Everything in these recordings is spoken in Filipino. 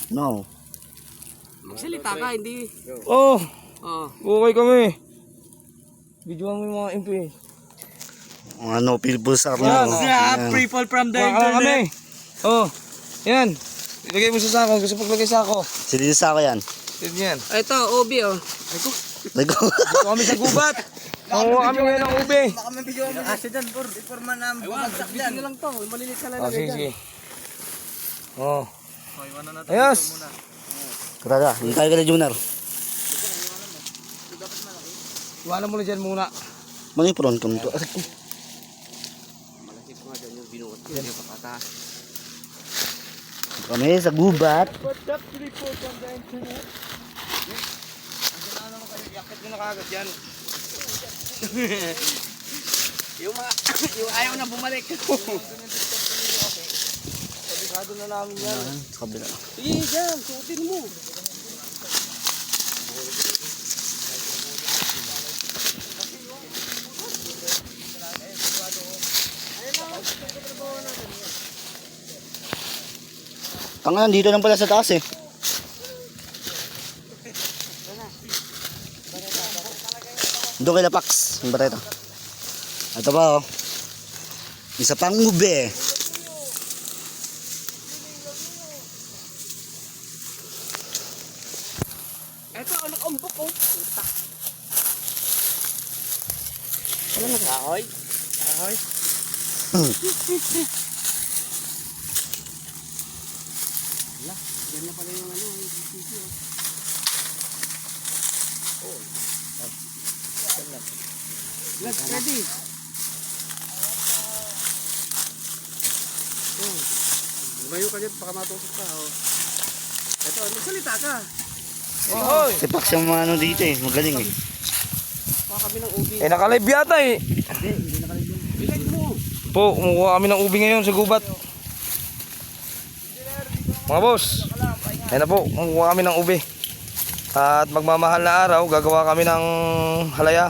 No. Magsalita ka, hindi. Oh, Oh. okay kami. Videoan mo yung mga MP. Ano, pilbul sa Yan, kanya. Yeah, people from the Baka kami. internet. Oh, yan. Ilagay mo sa sako. Gusto paglagay sa ako. Sili sa ako yan. Yan. Ito, Obi, oh. Nag- Dito kami sa gubat. Makuha kami ngayon ng ube. Baka may video mo. Kasi dyan, Bor. Iporma na bumagsak dyan. Video lang to. Malilit ka lang. Oh, sige. Oh. Ayos. Karaga, hintay ka na, Junior. Iwanan mo na dyan muna. Mangipron ka mo to. Malakit ko nga dyan yung binuot. Yan yung papataas. Kami sa gubat. Yakit mo na kagad yan. yung ayaw na bumalik. Sabikado na namin yan. Sa kabila. Sige, dyan. Suotin mo. Tangan, dito lang pala sa taas eh. Doon kay Lapax, yung bareta. Ito pa oh. Isa pang ube. Ito, anak umpok, oh. Puta. Wala na kahoy. Kahoy. Wala, yan na pala yung ano, yung GCP, oh. Let's ready. Oh. Lumayo ka dyan, baka matusok ka, oh. Ito, magsalita ka. Ohoy. Si Pax yung mga ano dito eh, magaling eh. Baka kami ng ubi. Eh, nakalive yata eh. Bilay mo. Po, kumukuha kami ng ubi ngayon sa gubat. Mga boss, ayun na po, kumukuha kami ng ubi. At magmamahal na araw, gagawa kami ng halaya.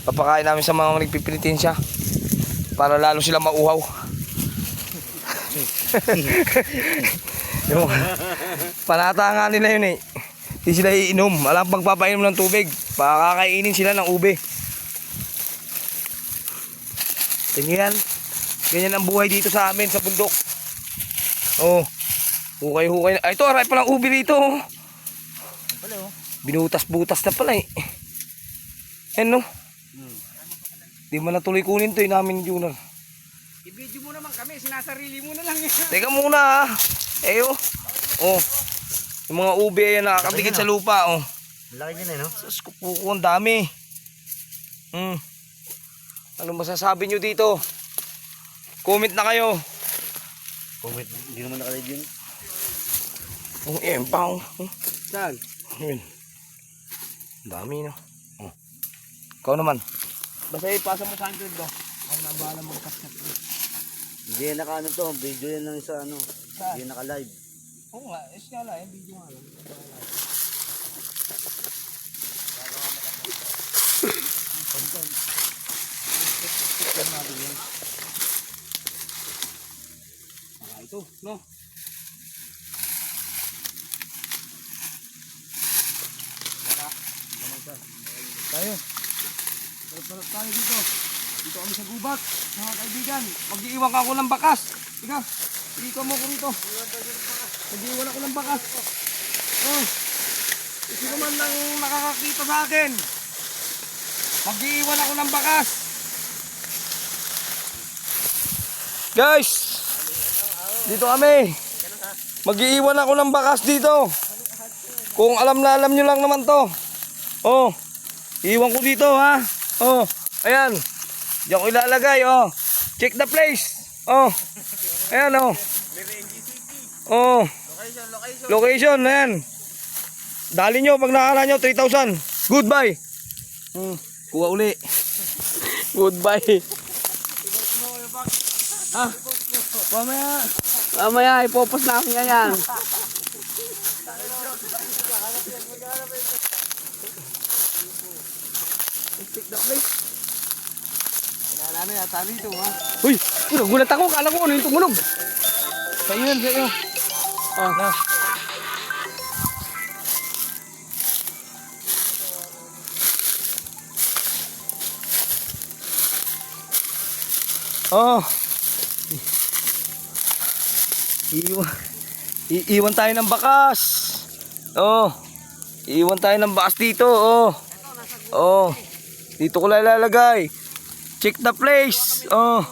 Papakain namin sa mga nagpipilitensya para lalo sila mauhaw. Yung panata nga nila yun eh. Hindi sila iinom. Alam pagpapainom ng tubig. Pakakainin sila ng ube. Tingnan. Ganyan ang buhay dito sa amin sa bundok. Oh. Hukay-hukay. Ay, ito aray palang ube dito. Binutas-butas na pala eh. Ano? Di mo natuloy kunin to eh namin Junior. I-video mo naman kami, sinasarili mo na lang yan. Teka muna ah. Eh oh. Oh. Yung mga ube yan nakakabigit sa lupa oh. Laki din eh no? Sus po, ang dami. Ano masasabi nyo dito? Comment na kayo. Comment, hindi naman nakalive yun. Ang empaw. Saan? Yun. Ang dami no. Oh. Ikaw naman. Basta ipasa mo sa 100 do. Ako na bahala mag-cut. Hindi yan naka ano to, video yan lang sa ano. Hindi yan naka live. Oo nga, is nga lang, video nga lang. Ito, no? Tayo. Parang tayo dito. Dito kami sa gubat, mga kaibigan. Mag-iiwan ka ako ng bakas. Ika, dito mo ko rito. Mag-iiwan ako ng bakas. Oh. Sino man lang nakakakita sa akin. Mag-iiwan ako ng bakas. Guys, dito kami. Mag-iiwan ako ng bakas dito. Kung alam na alam nyo lang naman to. Oh, iiwan ko dito ha. Oh, ayan. Diyan ko ilalagay oh. Check the place. Oh. Ayan oh. Oh. Location, ayan. Dali nyo pag nakala nyo 3,000. Goodbye. Kuha uli. Goodbye. Ah. Mamaya, ipopos na aking ganyan. Take the place. Kailangan na yata dito ha. Uy, nagulat ako. Kala ko ano yung tumunog. Sa iyo yan, sa iyo. Oh, na. Oh. Iiwan tayo ng bakas. Oh. Iiwan tayo ng bakas dito. Oh. Oh. Dito ko lang ilalagay. Check the place. Oh.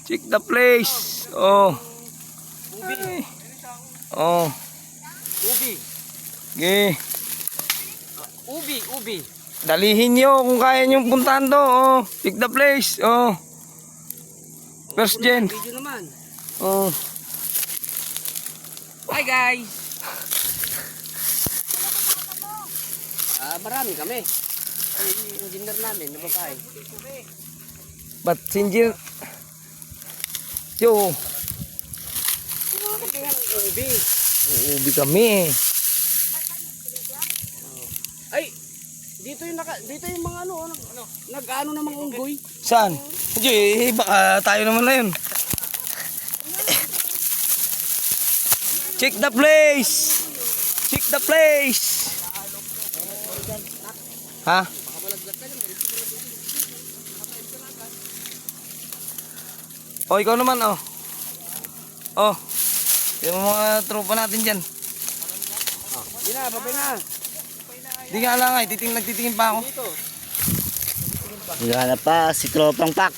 Check the place. Oh. Ay. Oh. Ubi. Okay. Ubi. Dalihin nyo kung kaya nyo puntahan to. Oh. Check the place. Oh. First gen. Video naman. Oh. Hi guys. Marami kami. Yung engineer namin, na babae. But sinjir. Yo. Kasi nga ng ubi. Ubi kami eh. Ay, dito yung mga nag-ano na mga unggoy. Saan? Hindi, baka tayo naman na yun. Check the place! Check the place! Ha? Oh, ikaw naman, oh. Oh. Yung mga tropa natin dyan. Hindi na, babay na. Hindi nga lang ay, nagtitingin pa ako. Naghanap pa si Tropang Pax.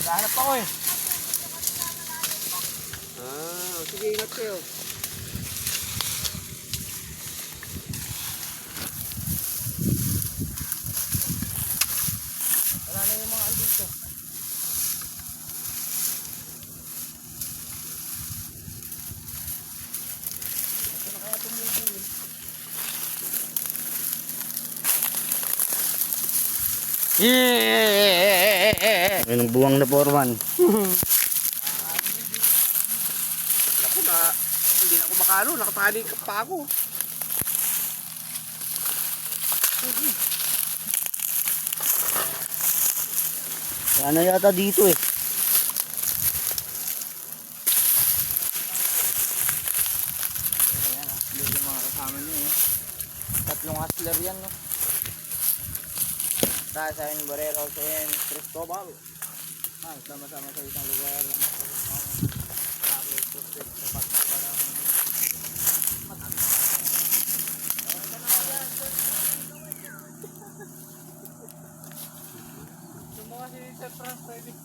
Hanap ako eh. Sige, ingat kayo. Wala na yung mga andito. Yeah! Ayun ang buwang na Foreman. Ako na, hindi na ako makano, nakatali pa ako. Wala na yata dito eh. Yung mga kasama niyo eh. Tatlong hustler yan no. Sa yung Barrero sa yung Cristobal. Sama-sama sa isang lugar. Sumuha si Sir Trans ready.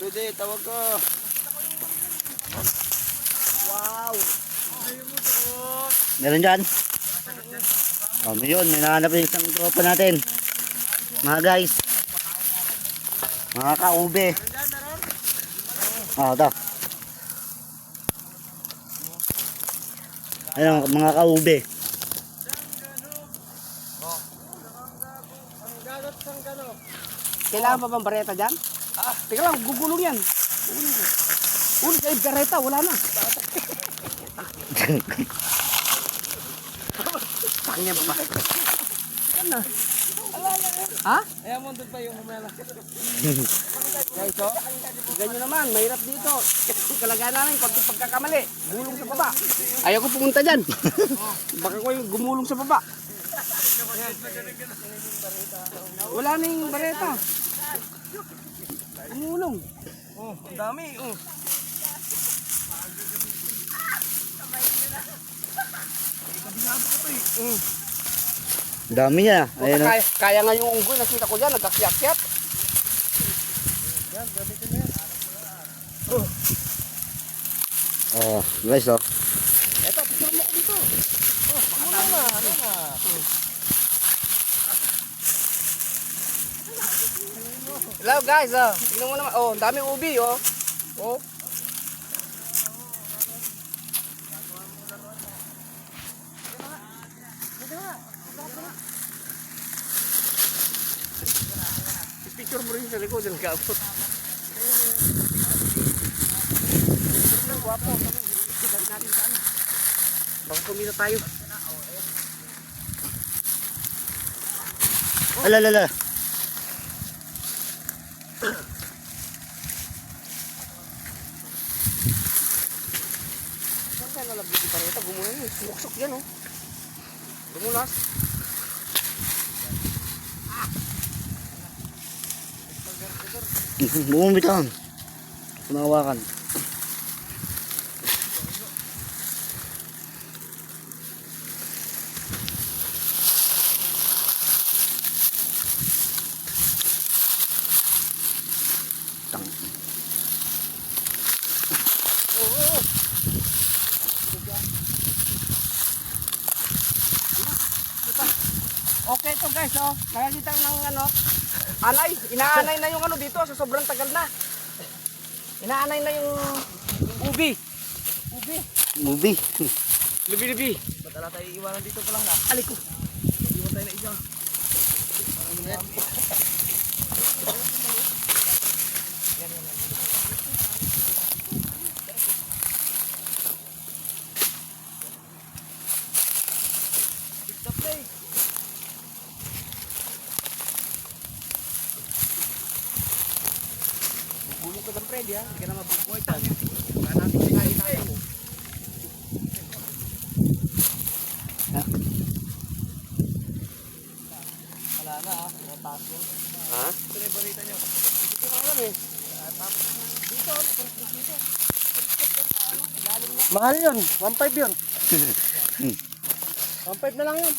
Pwede, tawag ko. Wow! Meron dyan? Oh, yun, may nahanap yung isang tropa natin. Mga guys. Mga kaube. Ito. Ayun, mga kaube. Kailangan pa bang bareta dyan? Teka lang, gugulong yan. Uy, sa bareta, wala na. Pakinggan pa ba? Ano? Ha? Ayaw mo doon pa yung umela. Guys, so, ganyan naman, mahirap dito. Kalagayan namin, pagkakamali, gulong sa baba. Ayaw ko pumunta dyan. Baka ko yung gumulong sa baba. Wala na yung bareta. Gumulong. Oh, ang dami. Oh. Dami niya. Ayun, oh. Kaya nga yung unggoy, nakita ko dyan, nagkakyat-kyat. Oh, guys, oh. Eto, picture mo ko dito. Hello guys, tingnan mo naman. Oh, ang dami ubi, oh. Oh. Picture mo rin sa likod ng kapot. Guwapo, balik natin sa ano. Baka kumita tayo. Alalala. Saan tayo nalabit yung pareta? Gumulan yun. Sumuksok yan, oh. Gumulas. Bumumbitawan. Kunawakan. Okay to guys, oh. Nakakita ng ano, anay. Inaanay na yung ano dito sa sobrang tagal na. Inaanay na yung ubi. Ubi. Movie. Lubi-lubi. Ba't ala tayo iiwanan dito pa lang na? Aliko. Iwan tayo na isa. Bulong ka ng friend, ha? Hindi ka na mabubuhay. Wala natin kinain mo. Wala na ha. Mataas mo. Ha? Ito na yung balita nyo. Hindi ko alam eh. Mahal yun. 1.5 yun. 1.5 na lang yun.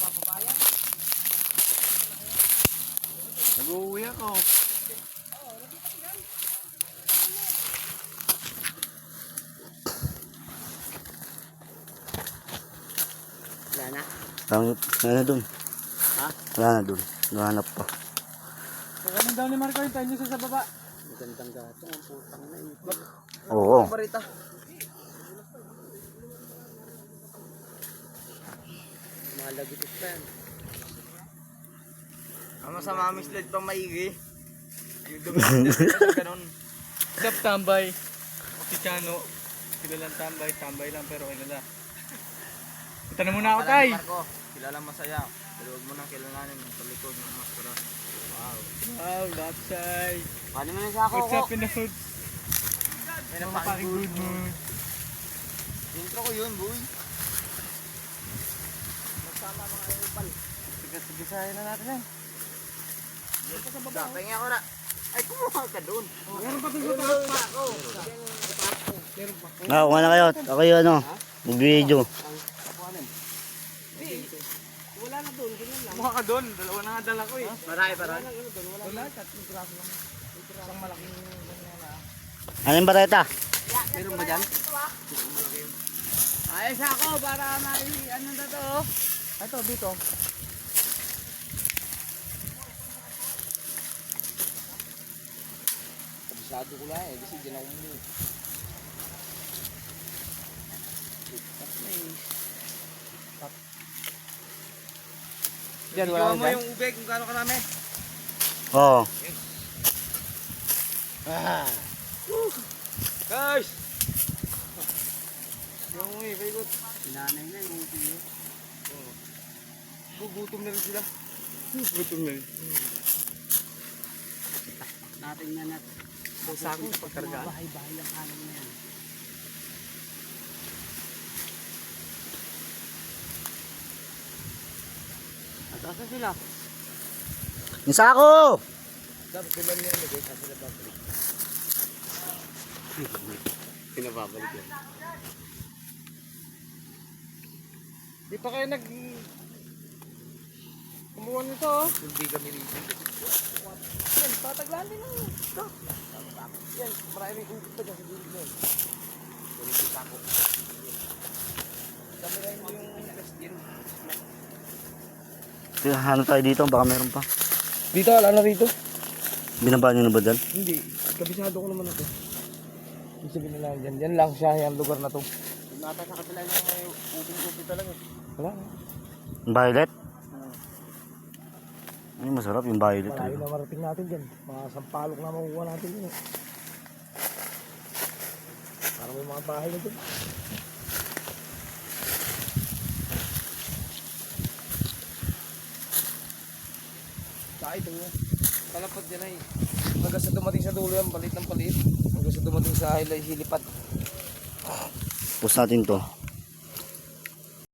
Nag-uwi ako. Wala na. Wala na dun. Ha? Wala na dun. Nahanap pa. Ganun daw ni Marco yung tayo nyo sa baba. Magandang gato. Ang putang na yun. Oo. Barita. Malagitos pa yan. Ang sa mami sled pang maigi. Yung dumilis ganun. Sap tambay. Si Chano. Kilalang tambay. Tambay lang pero kilala. Punta na muna ako tay. Kilala masaya. Pero huwag mo nang kilalanin sa likod ng maskara. Wow. Wow, lapsay. Paano mo na sa ako? What's up in the hood? May Mga paking good mood. Intro ko yun, boy. Magsama mga ipal. Tigas-tigasahin na natin yan. Pahinga ako na. Ay, kumuha ka doon. Meron pa tingin Pa ako. Kuha na kayo. Ako yung ano. Mag-video. Wala na doon, ganyan lang. Mukha ka doon. Dalawa na nga dala ko eh. Marami pa rin. Wala, tatlong piraso lang. Isang malaking Anong bareta? Meron ba dyan? ayos ako para may ano na to. Ito, dito. Kabisado ko lang eh, kasi dyan ako muna. Diyan, wala Ikaw mo na dyan? yung ube kung gaano karami. Oo. Guys! Yung ikot. Sinanay na yung ubi. Gugutom na rin sila. Gugutom na rin. Natin na natin. Sa akin, pagkargaan. Bahay-bahay ang kanan na yan. Atasa sila. Yung sako! Dapat bilan niya nilagay sa sila babalik. Pinababalik yan. Di pa kayo kumuha nito oh. Hindi kami rito. Yan, pataglaan din ang ito. Yan, maraming ukit pa dyan sa gilid mo. Ganito sako. Kami rin yung question. Ano tayo dito? Baka meron pa. Dito, wala na rito. Binaba nyo na ba dyan? Hindi, kabisado ko naman ito. Ibig sabihin nila dyan, dyan lang siya yung lugar na to. Yung nata sa kapila lang may ubing-ubing talaga. Wala. Violet? Ay, masarap yung violet. Malayo na marating natin dyan. Mga sampalok na makukuha natin yun. Parang may mga bahay na dyan. Saka ito mo. Kalapad dyan ay. Hanggang sa dumating sa dulo yan, palit ng palit. Hanggang sa dumating sa hilipat. Post natin to.